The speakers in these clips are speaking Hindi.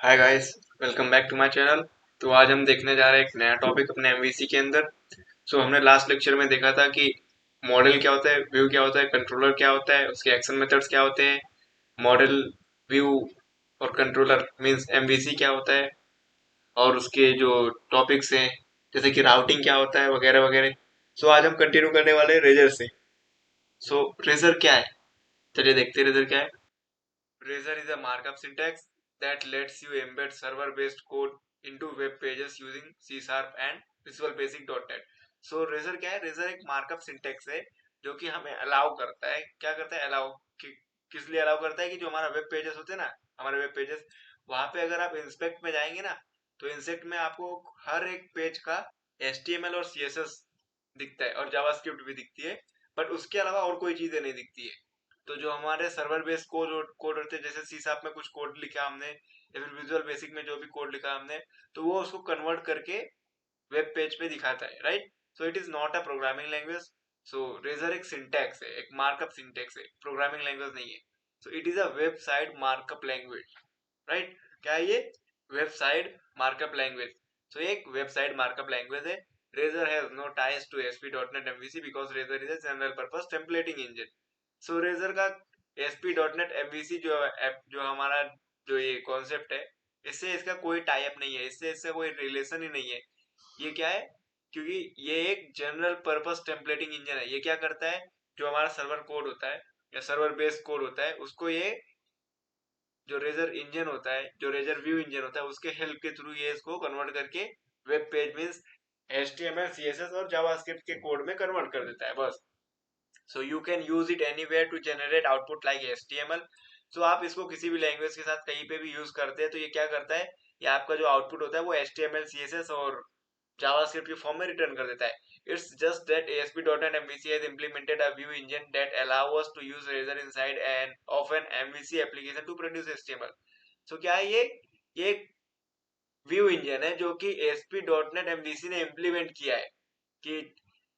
Hi guys, welcome back to my channel. तो आज हम देखने जा रहे हैं एक नया टॉपिक अपने एमवीसी के अंदर। हमने लास्ट लेक्चर में देखा था कि मॉडल क्या होता है, व्यू क्या होता है, कंट्रोलर क्या होता है, उसके एक्शन मेथड्स क्या होते हैं, मॉडल, व्यू और कंट्रोलर मींस एमवीसी क्या होता है, और उसके जो टॉपिक्स हैं जैसे कि राउटिंग क्या होता है वगैरह वगैरह। आज हम कंटिन्यू करने वाले हैं रेजर से। रेजर क्या है, चलिए देखते हैं रेजर क्या है। Razor is a markup syntax that lets you embed server-based code into web pages using C# and Visual Basic.net. Razor क्या है? Razor एक मार्कअप सिंटेक्स है जो कि हमें अलाउ करता है। क्या करता है? अलाउ किस लिए अलाउ करता है कि जो हमारा वेब पेजेस होते हैं ना, हमारे वेब पेजेस, वहां पे अगर आप इंस्पेक्ट में जाएंगे ना, तो इंस्पेक्ट में आपको हर एक पेज का HTML और CSS दिखता है और जावास्क्रिप्ट भी दिखती है, बट उसके अलावा और कोई चीजें नहीं दिखती है। तो जो हमारे सर्वर बेस्ड कोड होते हैं, जैसे सी शार्प में कुछ कोड लिखा हमने या फिर विजुअल बेसिक में जो भी कोड लिखा हमने, तो वो उसको कन्वर्ट करके वेब पेज पे दिखाता है, right. It is not a programming language. Razor एक सिंटैक्स है, एक मार्कअप सिंटैक्स है, प्रोग्रामिंग लैंग्वेज नहीं है। It is a website markup language, right. क्या है ये? Website markup language. एक वेबसाइट मार्कअप लैंग्वेज है। Razor has no ties to ASP.NET MVC because Razor is a general purpose templating engine. Razor का ASP.NET MVC जो हमारा जो ये कॉन्सेप्ट है, इससे इसका कोई टाई अप नहीं है, इससे इससे कोई रिलेशन ही नहीं है। ये क्या है? क्योंकि ये एक जनरल पर्पस टेम्पलेटिंग इंजन है। ये क्या करता है? जो हमारा सर्वर कोड होता है या सर्वर बेस्ड कोड होता है, उसको ये जो रेजर इंजन होता है, जो रेजर व्यू इंजन होता है, उसके हेल्प के थ्रू ये इसको कन्वर्ट करके web page means HTML CSS और जावास्क्रिप्ट के कोड में कन्वर्ट कर देता है, बस। You can use it anywhere to generate output like HTML. आप इसको किसी भी लैंग्वेज के साथ कहीं पे भी यूज करते हैं, तो ये क्या करता है, ये आपका जो आउटपुट होता है वो HTML CSS और जावास्क्रिप्ट के फॉर्म में रिटर्न कर देता है। It's just that ASP.NET MVC has implemented a view engine that allow us to use Razor inside an MVC application to produce HTML. क्या है ये? ये व्यू इंजन है जो कि ASP.NET MVC ने इम्प्लीमेंट किया है कि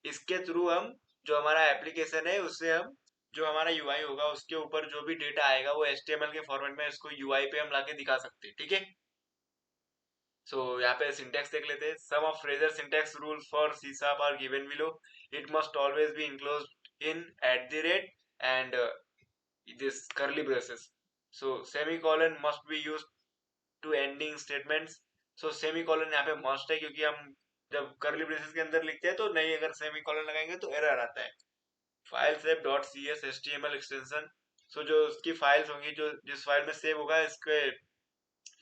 इसके थ्रू हम जो हमारा एप्लीकेशन है उससे हम जो हमारा यूआई होगा उसके ऊपर जो भी डेटा आएगा वो HTML के फॉर्मेट में इसको यूआई पे हम लाके दिखा सकते हैं, ठीक है। यहाँ पे सिंटैक्स देख लेते हैं। Some of razor syntax rules for C sharp are given below. It must always be enclosed in at the rate and this curly braces. Semicolon must be used to ending statements. Semicolon यहाँ पे मस्ट है क्योंकि हम जब curly braces के अंदर लिखते हैं तो नहीं, अगर semicolon लगाएंगे तो एरर आता है। File save dot C S H T M L extension. जो उसकी फाइल्स होंगी, जो जिस फाइल में सेव होगा, इसके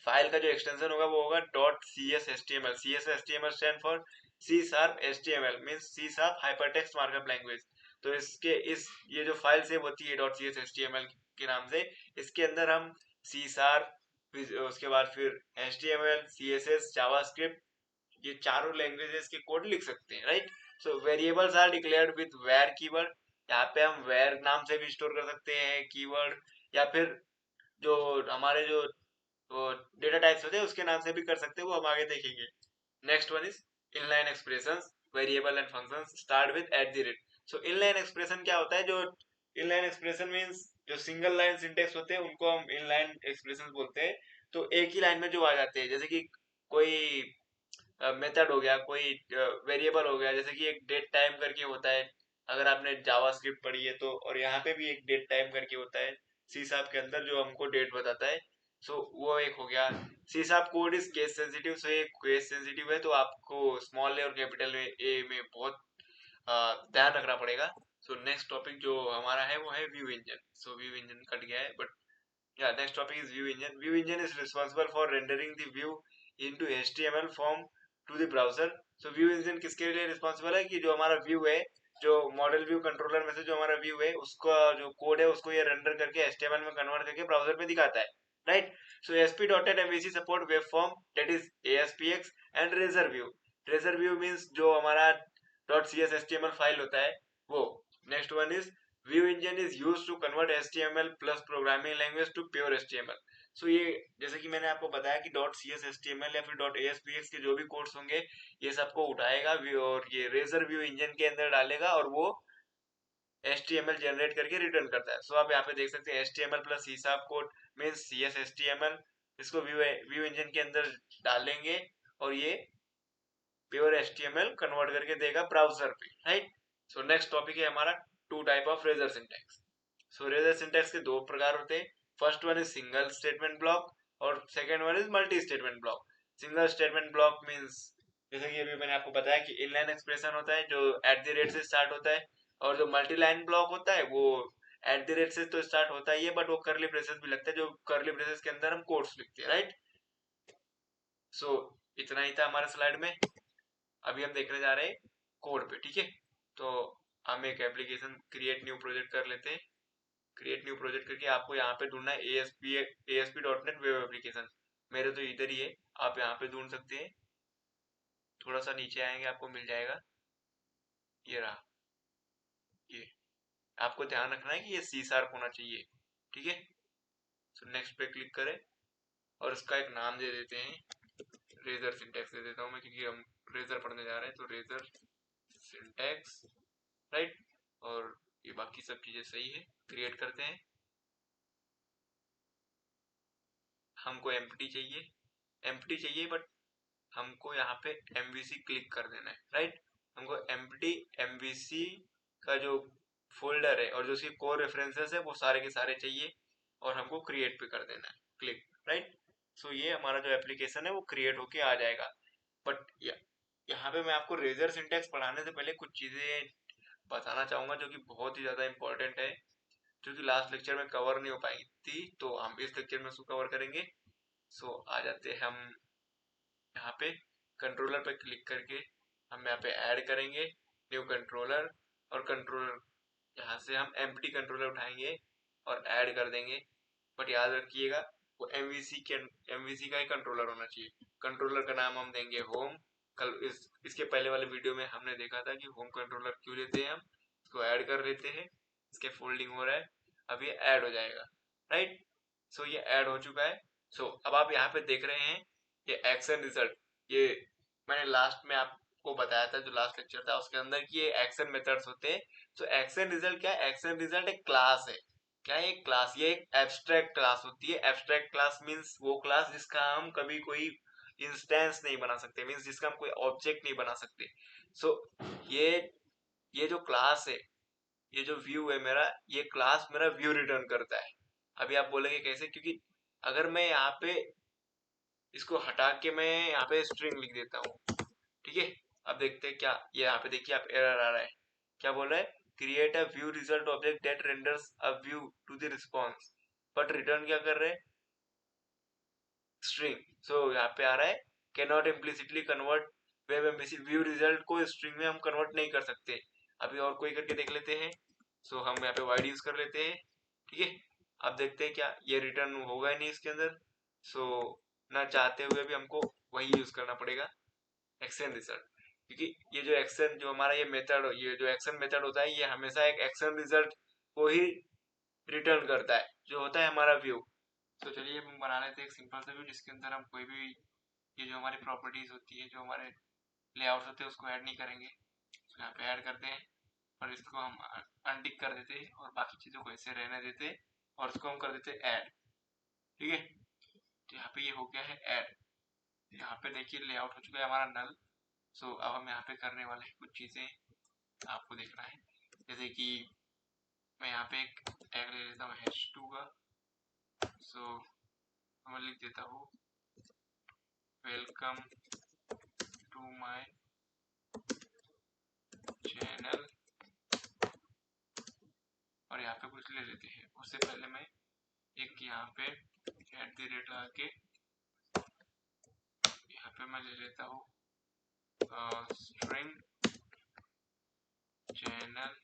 फाइल का जो एक्सटेंशन होगा वो होगा dot C S H T M L. C S H T M L stand for C sharp H T M L means C sharp hypertext markup language. इसके इस ये जो फाइल सेव होती है dot C S H T M L के नाम से, इसके अंदर हम सी शार्प, उसके बाद फिर H T M L, C S S, JavaScript, ये चारों लैंग्वेजेस के कोड लिख सकते हैं, right. Variables are declared with var keyword. यहाँ पे हम वेर नाम से भी स्टोर कर सकते हैं कीवर्ड, या फिर जो हमारे जो वो डेटा टाइप्स होते हैं उसके नाम से भी कर सकते हैं, वो हम आगे देखेंगे। Next one is inline expressions. Variable and functions start with eight the rate. Inline expression क्या होता है? जो इनलाइन एक्सप्रेशन मींस जो सिंगल लाइन सिंटेक्स होते हैं उनको हम इनलाइन एक्सप्रेशंस बोलते हैं। एक ही लाइन में जो आ जाते हैं, जैसे कि कोई मेथड हो गया, कोई वेरिएबल हो गया, जैसे कि एक डेट टाइम करके होता है, अगर आपने जावास्क्रिप्ट पढ़ी है तो, और यहाँ पे भी एक डेट टाइम करके होता है सी शार्प के अंदर जो हमको डेट बताता है। वो एक हो गया। C sharp code is case sensitive. ये केस सेंसिटिव है तो आपको स्मॉल ए और कैपिटल में ए में बहुत ध्यान रखना पड़ेगा। नेक्स्ट टॉपिक जो हमारा है वो है view engine. View engine cut गया है, but yeah, next topic is view engine. View engine is responsible for rendering the view into HTML form to the browser. View engine किसके लिए रिस्पॉन्सिबल है? कि जो हमारा व्यू है, जो मॉडल व्यू कंट्रोलर में से जो हमारा व्यू है, उसका जो कोड है उसको ये रेंडर करके HTML में कन्वर्ट करके ब्राउजर पे दिखाता है, right. ASP.NET MVC support web form that is ASPX and Razor view. Razor view means जो हमारा .cs HTML फाइल होता है वो। Next one is view engine is used to convert HTML plus programming language to pure HTML। ये जैसे कि मैंने आपको बताया कि .cs HTML या फिर .aspx के जो भी कोड्स होंगे ये सबको उठाएगा और ये रेजर व्यू इंजन के अंदर डालेगा और वो HTML जनरेट करके रिटर्न करता है। आप यहाँ पे देख सकते हैं HTML plus C# code means CS HTML। इसको व्यू इंजन के अंदर डालेंगे और ये प्योर HTML कन्वर्ट करके देगा ब्राउजर पे, राइट। सो नेक्स्ट टॉपिक है हमारा two type of razor syntax. So razor syntax के दो प्रकार होते हैं। First one is single statement block और second one is multi statement block. Single statement block means जैसे कि अभी मैंने आपको बताया कि इनलाइन एक्सप्रेशन होता है जो एट द रेट से स्टार्ट होता है, और जो मल्टी लाइन ब्लॉक होता है वो एट द रेट से तो स्टार्ट होता ही है, बट वो करली ब्रेसेस भी लगता है, जो करली ब्रेसेस के अंदर हम कोड्स लिखते हैं, राइट। सो इतना ही था हमारे स्लाइड में। अभी हम देखने जा रहे हैं कोड पे, ठीक है। तो हम एक एप्लीकेशन क्रिएट न्यू प्रोजेक्ट कर लेते हैं। क्रिएट न्यू प्रोजेक्ट करके आपको यहाँ पे ढूंढना है ASP.NET वेब एप्लीकेशन। मेरे तो इधर ही है, आप यहाँ पे ढूंढ सकते हैं। थोड़ा सा नीचे आएंगे आपको मिल जाएगा, ये रहा। ये आपको ध्यान रखना है कि ये C# होना चाहिए, ठीक है। सो नेक्स्ट पे क्लिक करें और इसका एक नाम दे देते हैं, रेजर सिंटैक्स दे देता हूँ मैं, क्योंकि हम रेजर पढ़ने जा रहे हैं। तो रेजर सिंटैक्स, राइट। और ये बाकी सब चीजें सही है। क्रिएट करते हैं। हमको एम्प्टी चाहिए, एम्प्टी चाहिए, बट हमको यहाँ पे MVC क्लिक कर देना है, राइट। हमको एम्प्टी MVC का जो फोल्डर है और जो उसके कोर रेफरेंसेस है वो सारे के सारे चाहिए, और हमको क्रिएट पे कर देना है क्लिक, राइट। सो ये हमारा जो एप्लीकेशन है वो क्रिएट होके आ जाएगा। बट यहाँ पे मैं आपको रेजर सिंटैक्स पढ़ाने से पहले कुछ चीजें बताना चाहूंगा जो कि बहुत ही ज्यादा इंपॉर्टेंट है, जो कि लास्ट लेक्चर में कवर नहीं हो पाई थी, तो हम इस लेक्चर में उसको कवर करेंगे। सो आ जाते हैं हम यहाँ पे कंट्रोलर पे क्लिक करके हम यहाँ पे ऐड करेंगे न्यू कंट्रोलर, और कंट्रोलर यहाँ से हम एम्प्टी कंट्रोलर उठाएंगे और ऐड कर देंगे। बट याद रखिएगा वो MVC का ही कंट्रोलर होना चाहिए। कंट्रोलर का नाम हम देंगे होम। कल इसके पहले वाले वीडियो में हमने देखा था कि होम कंट्रोलर क्यों लेते हैं हम। इसको ऐड कर लेते हैं, इसके फोल्डिंग हो रहा है, अब ये ऐड हो जाएगा, राइट। सो ये ऐड हो चुका है। सो अब आप यहाँ पे देख रहे हैं ये एक्शन रिजल्ट। ये मैंने लास्ट में आपको बताया था, जो लास्ट लेक्चर था उसके अंदर, कि ये एक्शन मेथड्स होते हैं। सो एक्शन रिजल्ट क्या है? एक्शन रिजल्ट एक क्लास है। क्या है एक क्लास? ये एक एब्स्ट्रैक्ट क्लास होती है। एब्स्ट्रैक्ट क्लास मीन्स वो क्लास जिसका हम कभी कोई इंस्टेंस नहीं बना सकते, मीन्स जिसका हम कोई ऑब्जेक्ट नहीं बना सकते। सो ये ये जो क्लास है, ये जो व्यू है मेरा, ये क्लास मेरा व्यू रिटर्न करता है। अभी आप बोलेंगे कैसे? क्योंकि अगर मैं यहाँ पे इसको हटा के मैं यहाँ पे स्ट्रिंग लिख देता हूँ, ठीक है। अब देखते हैं क्या ये यहाँ पे देखिए आप एरर आ रहा है। क्या बोल रहा है? Create a view result object that renders a view to the response, but return क्या कर रहे हैं? स्ट्रिंग। सो यहाँ पे आ रहा है can not implicitly convert web MVC. View result को स्ट्रिंग में हम कन्वर्ट नहीं कर सकते। अभी और कोई करके देख लेते हैं। सो हम यहाँ पे वाइड यूज कर लेते हैं, ठीक है। अब देखते हैं क्या ये रिटर्न होगा ही नहीं इसके अंदर। सो ना चाहते हुए भी हमको वही यूज करना पड़ेगा, एक्शन रिजल्ट। क्योंकि ये जो एक्शन, जो हमारा ये मेथड, ये जो एक्शन मेथड होता है, ये हमेशा एक एक्शन रिजल्ट को ही रिटर्न करता है, जो होता है हमारा व्यू। तो चलिए हम बना लेते हैं एक सिंपल सा व्यू, जिसके अंदर हम कोई भी ये जो हमारी प्रॉपर्टीज होती है, जो हमारे लेआउट होते हैं, उसको ऐड नहीं करेंगे। तो यहाँ पे ऐड करते हैं और इसको हम अनटिक कर देते हैं और बाकी चीज़ों को ऐसे रहने देते हैं, और इसको हम कर देते हैं ऐड, ठीक है। तो यहाँ पे ये हो गया है ऐड। यहाँ पे देखिए लेआउट हो चुका है हमारा नल। सो अब हम यहाँ पे करने वाले हैं कुछ चीज़ें आपको देखना है। जैसे कि मैं यहाँ पे एक टैग ले लेता हूँ h2 का। सो मैं लिख देता हूँ वेलकम टू माय चैनल, और यहाँ पे कुछ ले लेते हैं। उससे पहले मैं एक यहाँ पे एट द रेट लगा के यहाँ पे मैं ले लेता हूँ स्ट्रिंग चैनल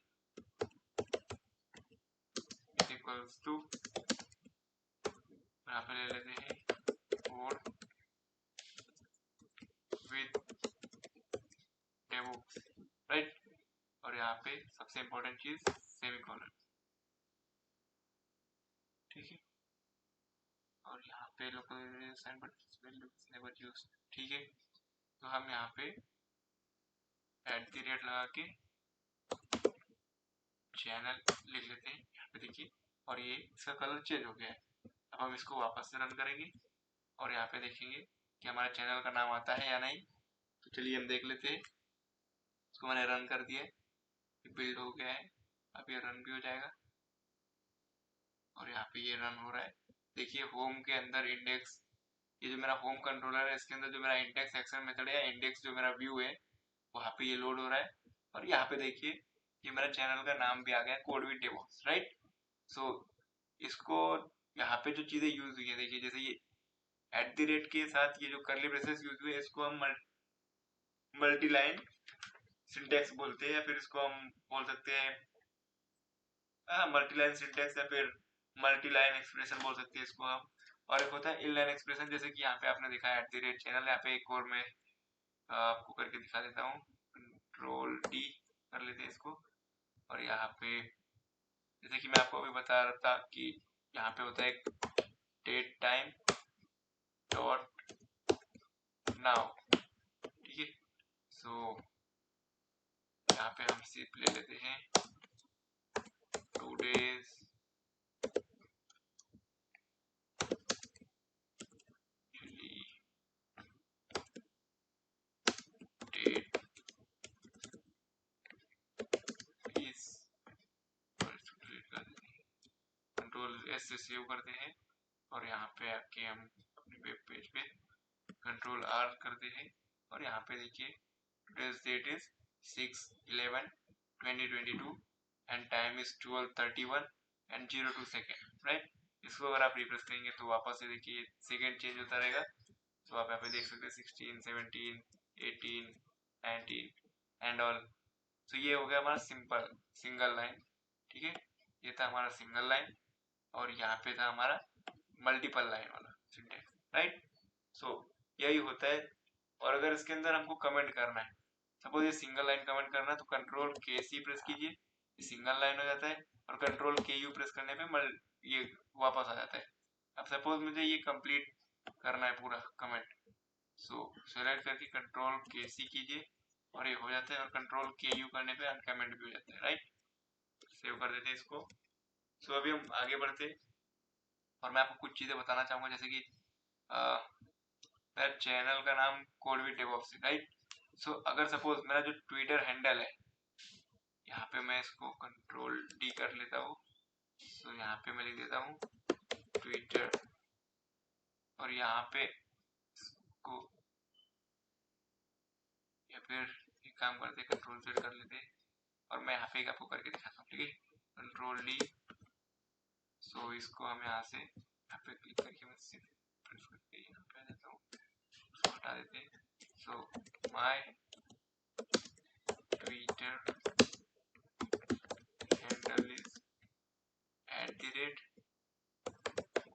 इक्वल्स टू, यहाँ पे ले लेते हैं कोड विद डेमो, राइट। और यहाँ पे सबसे इम्पोर्टेंट चीज सेमीकोलन, ठीक है। और यहाँ पे लोकल बट यूज, ठीक है। तो हम यहाँ पे एट द रेट लगा के चैनल लिख लेते हैं, यहाँ पे देखिए, और ये इसका कलर चेंज हो गया है। अब हम इसको वापस से रन करेंगे। और यहाँ पे देखेंगे कि हमारे चैनल का नाम आता है या नहीं। तो चलिए हम देख लेते हैं। इसको मैंने रन कर दिया है, बिल्ड हो गया है, अब ये रन भी हो जाएगा और यहाँ पे ये रन हो रहा है। देखिए होम के अंदर इंडेक्स, ये जो मेरा होम कंट्रोलर है इसके अंदर जो मेरा इंडेक्स एक्शन मेथड है, इंडेक्स जो मेरा व्यू है वहाँ पे ये लोड हो रहा है। और यहाँ पे देखिए ये मेरा चैनल का नाम भी आ गया है, कोड विद डेवॉप्स, राइट। सो इसको यहाँ पे जो चीजें यूज हुई है देखिए, जैसे ये @ के साथ ये जो कर्ली ब्रेसेस यूज हुए इसको हम मल्टी लाइन सिंटेक्स बोलते हैं, या फिर इसको हम बोल सकते हैं मल्टी लाइन सिंटेक्स, या फिर मल्टी लाइन एक्सप्रेशन बोल सकते हैं इसको हम। और एक होता है इन लाइन एक्सप्रेशन, जैसे कि यहाँ पे आपने देखा है @ चैनल। यहाँ पे एक और मैं आपको करके दिखा देता हूँ, Ctrl+D कर लेते हैं इसको। और यहाँ पे जैसे कि मैं आपको अभी बता रहा था कि यहाँ पे होता है एक डेट टाइम डॉट नाउ, ठीक है। सो यहाँ पे हम सिर्फ ले लेते हैं today's डेट इज, Ctrl+S से सेव करते हैं और यहाँ पे आके हम अपने वेब पेज पे Ctrl+R करते हैं और यहाँ पे देखिए today's date is 6/11/2022 and time is 12:31 and 02 second, right. इसको अगर आप रिप्रेस करेंगे तो वापस से देखिए सेकेंड चेंज होता रहेगा। तो आप यहाँ पे देख सकते हैं 16, 17, 18, 19 एंड ऑल। तो ये हो गया हमारा सिंपल सिंगल लाइन, ठीक है। ये था हमारा सिंगल लाइन और यहाँ पे था हमारा मल्टीपल लाइन वाला सिंटेक्स, राइट। सो यही होता है। और अगर इसके अंदर हमको कमेंट करना है, सपोज ये सिंगल लाइन कमेंट करना है, तो Ctrl+KC प्रेस कीजिए, ये सिंगल लाइन हो जाता है। और Ctrl+KU प्रेस करने पे ये वापस आ जाता है। अब सपोज मुझे ये कंप्लीट करना है पूरा कमेंट, सो सेलेक्ट करके Ctrl+KC कीजिए और ये हो जाता है। और Ctrl+KU करने पे अनकमेंट भी हो जाता है, राइट। सेव कर देते हैं इसको। सो अभी हम आगे बढ़ते हैं और मैं आपको कुछ चीजें बताना चाहूंगा, जैसे कि मेरा चैनल का नाम कोड विद डेवऑप्स है, राइट। सो अगर सपोज मेरा जो ट्विटर हैंडल है, यहाँ पे मैं इसको Ctrl+D कर लेता हूँ। सो यहाँ पे मैं लिख देता हूँ ट्विटर और यहाँ पे इसको, या फिर एक काम करते Ctrl+Z कर लेते और मैं यहाँ पे आपको करके दिखाता हूँ, ठीक है। Ctrl+D। सो इसको हम यहाँ से यहाँ पे क्लिक करके मैं सिर्फ प्रेस करके यहाँ पे आ जाता हूँ, उसको हटा देते हैं। So my Twitter handle is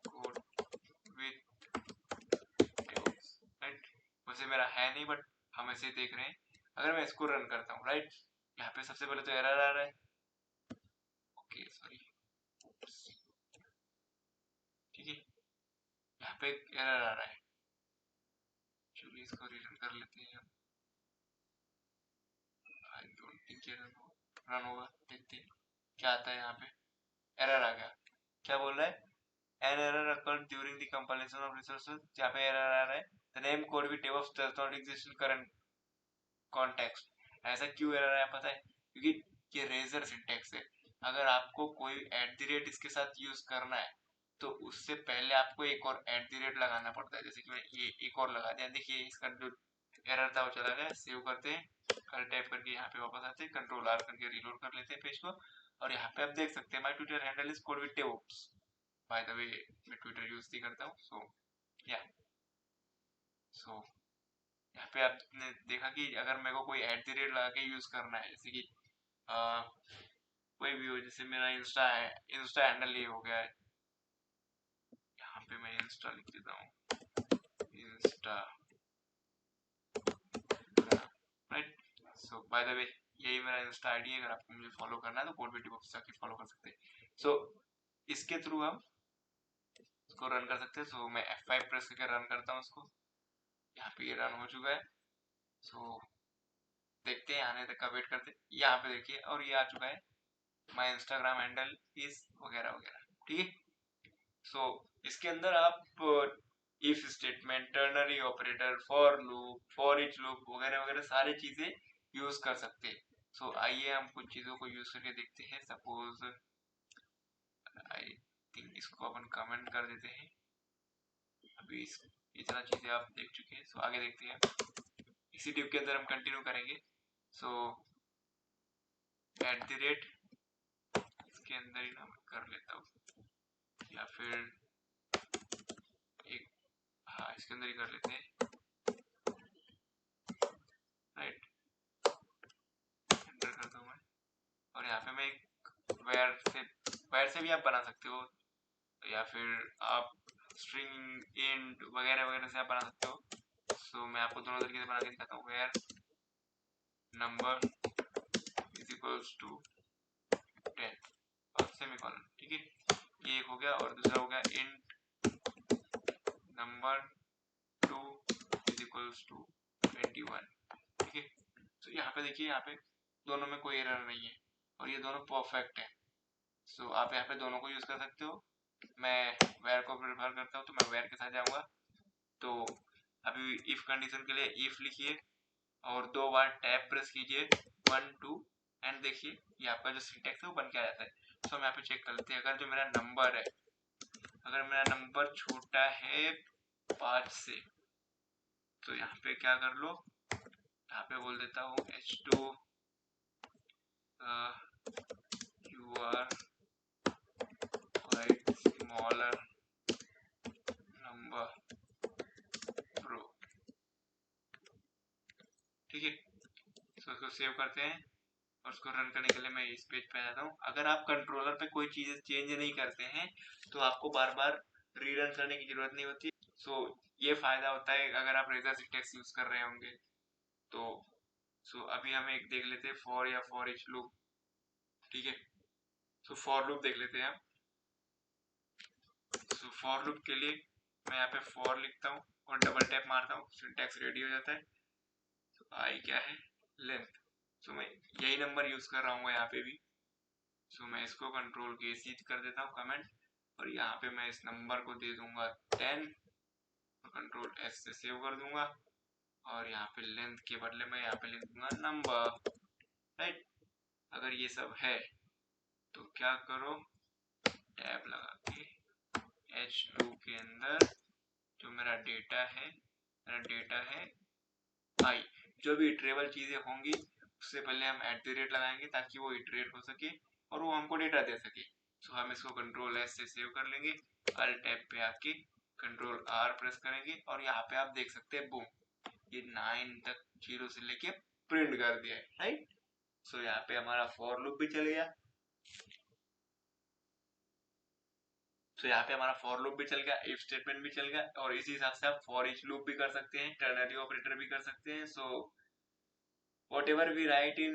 @code with devops, right. वैसे मेरा है नहीं बट हम ऐसे देख रहे हैं। अगर मैं इसको रन करता हूँ, राइट, यहाँ पे सबसे पहले तो एरर आ रहा है, ओके सॉरी, ठीक है। यहाँ पे एरर आ रहा है, चलिए इसको रिटर्न कर लेते हैं। आई डोंट थिंक ये रन होगा, देखते हैं क्या आता है। यहाँ पे एरर आ गया, क्या बोल रहा है, an error occurred during the compilation of resources। यहाँ पे एरर आ रहा है, the name code with DevOps does not exist in current context। ऐसा क्यों एरर आया पता है, क्योंकि ये रेजर सिंटेक्स है। अगर आपको कोई @ इसके साथ यूज करना है तो उससे पहले आपको एक और @ लगाना पड़ता है। जैसे कि मैं ये एक और लगा दिया, देखिए इसका जो एरर था वो चला गया। सेव करते हैं, कल टाइप करके यहाँ पे वापस आते हैं, Ctrl+R करके रिलोड कर लेते हैं पेज को। और यहाँ पे आप देख सकते हैं my Twitter handle is code with DevOps. By the way मैं ट्विटर यूज नहीं करता हूँ, सो या सो यहाँ पे आपने देखा कि अगर मेरे को कोई @ लगा के यूज करना है, जैसे कि कोई भी हो, जैसे मेरा इंस्टा है, इंस्टा हैंडल ये हो गया है, यहाँ पे मैं इंस्टा लिख देता हूँ, Insta, right. So by the way यही मेरा इंस्टा आईडी है। अगर आपको मुझे फॉलो करना है तो कोड विद डेवऑप्स जाके फॉलो कर सकते हैं। सो इसके थ्रू हम इसको रन कर सकते हैं। सो मैं F5 प्रेस करके रन करता हूँ उसको, यहाँ पे ये रन हो चुका है। सो देखते हैं, आने तक का वेट करते हैं। यहाँ पे देखिए और ये आ चुका है, माय इंस्टाग्राम हैंडल इज वगैरह वगैरह, ठीक है। सो इसके अंदर आप if statement, ternary operator, for loop, for each loop वगैरह वगैरह सारी चीजें यूज कर सकते हैं। सो आइए हम कुछ चीजों को यूज करके देखते हैं। सपोज आई थिंक इसको अपन कमेंट कर देते हैं। अभी इतना चीजें आप देख चुके हैं, सो आगे देखते हैं। इसी ट्यूब के अंदर हम कंटिन्यू करेंगे। सो एट द रेट इसके अंदर ही ना मैं कर लेता हूँ, या फिर एक, हाँ इसके अंदर ही कर लेते हैं, राइट। एंटर करता हूँ मैं, और यहाँ पे मैं एक वेयर से भी आप बना सकते हो, या फिर आप स्ट्रिंग इंट वगैरह वगैरह से आप बना सकते हो। सो मैं आपको दोनों तरीके से बना के दिखाता हूँ। Var number is equals to 10 और सेमीकोलन, ठीक है। ये एक हो गया, और दूसरा हो गया int number 2 is equals to 21, ठीक है। तो यहाँ पे देखिए, यहाँ पे दोनों में कोई एरर नहीं है और ये दोनों परफेक्ट है। सो आप यहाँ पे दोनों को यूज कर सकते हो। मैं वेयर को प्रेफर करता हूँ, तो मैं वेयर के साथ जाऊंगा। तो अभी इफ कंडीशन के लिए इफ लिखिए और 2 बार टैब प्रेस कीजिए, 1 2, एंड देखिए ये आपका जो सिंटेक्स है वो बन के आ जाता है। सो हम यहाँ पे चेक कर लेते हैं। अगर जो मेरा नंबर है, अगर मेरा नंबर छोटा है 5 से, तो यहाँ पे क्या कर लो, यहाँ पे बोल देता हूँ h2 you are quite smaller number bro, ठीक है। तो इसको सेव करते हैं और उसको रन करने के लिए मैं इस पेज पे आ जाता हूँ। अगर आप कंट्रोलर पे कोई चीजें चेंज नहीं करते हैं तो आपको बार बार रीरन करने की जरूरत नहीं होती। सो ये फायदा होता है अगर आप रेजर सिंटेक्स यूज कर रहे होंगे तो। सो अभी हम एक देख लेते हैं, फॉर या फॉर ईच लूप, ठीक है। सो फॉर लूप देख लेते हैं हम। सो फॉर लूप के लिए मैं यहाँ पे फॉर लिखता हूँ और डबल टैप मारता हूँ, सिंटेक्स रेडी हो जाता है। तो आई क्या है, लेंथ। सो मैं यही नंबर यूज कर रहा हूँ यहाँ पे भी। सो मैं इसको कंट्रोल के सी कर देता हूँ कमेंट, और यहाँ पे मैं इस नंबर को दे दूंगा 10 और कंट्रोल एस से सेव कर दूंगा। और यहाँ पे लेंथ के बदले में यहाँ पे लिख दूंगा नंबर, राइट। अगर ये सब है तो क्या करो, टैब लगा के H2 के अंदर जो मेरा डेटा है आई, जो भी इटरेबल चीजें होंगी उससे पहले हम एट द रेट लगाएंगे ताकि वो इटरेट हो सके और वो हमको डेटा दे सके। सो हम इसको कंट्रोल एस से सेव कर लेंगे, अल्ट टैब पे आके कंट्रोल आर प्रेस करेंगे और यहाँ पे आप देख सकते हैं, बूम, ये 9 तक 0 से लेके प्रिंट कर दिया है, राइट। सो यहाँ पे हमारा फॉर लूप भी चल गया। तो यहाँ पे हमारा फॉर लूप भी चल गया, इफ स्टेटमेंट भी चल गया, और इसी हिसाब से आप फॉर ईच लूप भी कर सकते हैं, टर्नरी ऑपरेटर भी कर सकते हैं। सो whatever we write in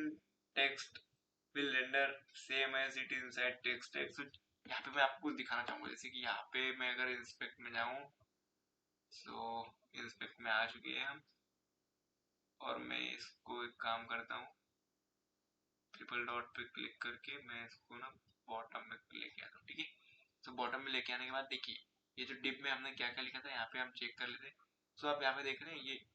text will render same as it is inside text tag। so यहाँ पे मैं आपको कुछ दिखाना चाहूंगा, जैसे कि यहाँ पे मैं अगर इंस्पेक्ट में जाऊं, सो इंस्पेक्ट में आ चुके हैं हम, और मैं इसको एक काम करता हूँ, ट्रिपल डॉट पे क्लिक करके मैं इसको ना बॉटम में लेके आता हूँ, ठीक है। तो बॉटम में लेके आने के बाद देखिए ये जो डिप में हमने क्या क्या लिखा था यहाँ पे हम चेक कर लेते हैं। सो आप यहाँ पे देख रहे हैं ये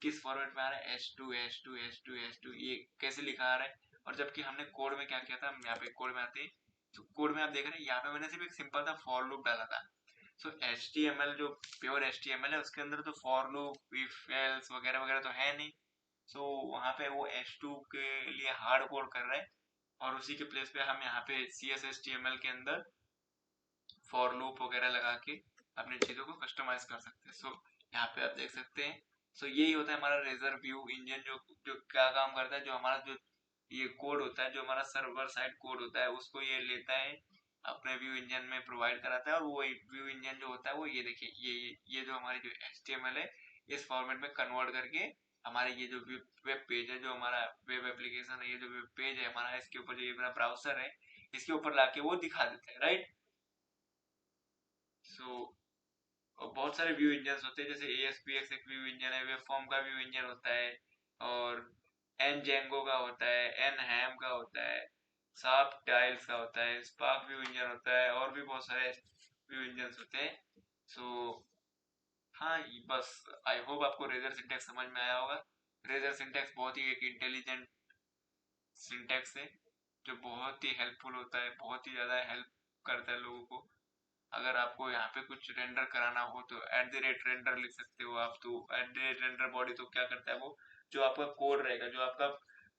किस फॉर्मेट में आ रहा है, H2 ये कैसे लिखा आ रहा है। और जबकि हमने कोड में क्या किया था, हम यहाँ पे कोड में आते हैं, तो कोड में आप देख रहे हैं यहाँ पे मैंने सिर्फ एक सिंपल सा फॉर लूप डाला था। सो HTML जो प्योर HTML है उसके अंदर तो फॉर लूप, इफ एल्स वगैरह वगैरह तो है नहीं। सो वहाँ पे वो H2 के लिए हार्ड कोड कर रहा है, और उसी के प्लेस पे हम यहाँ पे CSHTML के अंदर फॉर लूप वगैरह लगा के अपनी चीजों को कस्टमाइज कर सकते हैं। सो यहाँ पे आप देख सकते हैं। सो यही होता है हमारा रेजर व्यू इंजन, जो जो क्या काम करता है, जो हमारा जो ये कोड होता है, जो हमारा सर्वर साइड कोड होता है, उसको ये लेता है अपने व्यू इंजन में प्रोवाइड कराता है, और वो व्यू इंजन जो होता है वो ये देखिए ये जो हमारी जो HTML है इस फॉर्मेट में कन्वर्ट करके हमारे ये जो वेब पेज है, जो हमारा वेब एप्लीकेशन है, ये जो वेब पेज है हमारा, इसके ऊपर जो ये मेरा ब्राउजर है इसके ऊपर लाके वो दिखा देता है, राइट। सो और बहुत सारे व्यू इंजन होते हैं, जैसे ASPX एक व्यू इंजन है, वेब फॉर्म का व्यू इंजन होता है, और एन जेंगो का होता है, एन हैम का होता है, साप टाइल्स का होता है, स्पार्क व्यू इंजन होता है, और भी बहुत सारे व्यू इंजन होते हैं। सो हाँ, बस आई होप आपको रेजर सिंटैक्स समझ में आया होगा। रेजर सिंटैक्स बहुत ही एक इंटेलिजेंट सिंटैक्स है जो बहुत ही हेल्पफुल होता है, बहुत ही ज़्यादा हेल्प करता है लोगों को। अगर आपको यहाँ पे कुछ रेंडर कराना हो तो @रेंडर लिख सकते हो आप। तो @रेंडर बॉडी तो क्या करता है वो, जो आपका कोड रहेगा, जो आपका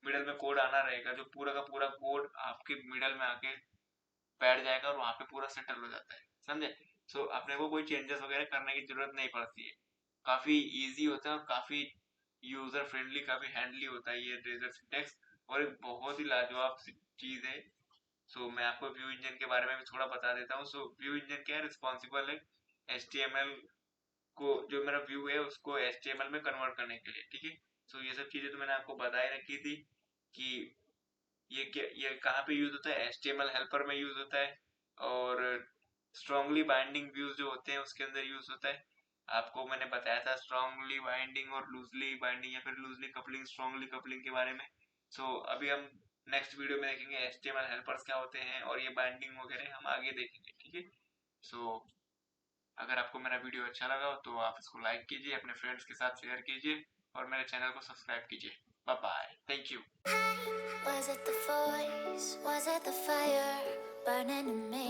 मिडल में कोड आना रहेगा, जो पूरा का पूरा कोड आपके मिडल में आके बैठ जाएगा और वहां पे पूरा सेटल हो जाता है, समझे। सो अपने को कोई चेंजेस वगैरह करने की जरूरत नहीं पड़ती है। काफी इजी होता है और काफी यूजर फ्रेंडली, काफी हैंडली होता है ये रेजर सिंटैक्स, और एक बहुत ही लाजवाब चीज है। सो मैं आपको व्यू इंजन के बारे में भी थोड़ा बता देता हूँ। सो व्यू इंजन क्या है, रिस्पॉन्सिबल है HTML को, जो मेरा व्यू है उसको HTML में कन्वर्ट करने के लिए, ठीक है। सो ये सब चीजें तो मैंने आपको बता ही रखी थी कि ये कहाँ पे यूज होता है, HTML हेल्पर में यूज होता है, और स्ट्रांगली बाइंडिंग व्यूज जो होते हैं उसके अंदर यूज होता है। आपको मैंने बताया था स्ट्रांगली बाइंडिंग और लूजली बाइंडिंग, या फिर लूजली कपलिंग, स्ट्रांगली कपलिंग के बारे में। सो अभी हम नेक्स्ट वीडियो में देखेंगे HTML हेल्पर्स क्या होते हैं, और ये बाइंडिंग वगैरह हम आगे देखेंगे, ठीक है। सो अगर आपको मेरा वीडियो अच्छा लगा हो तो आप इसको लाइक कीजिए, अपने फ्रेंड्स के साथ शेयर कीजिए, और मेरे चैनल को सब्सक्राइब कीजिए। Bye bye, thank you. Was it the voice? Was it the fire burning in me?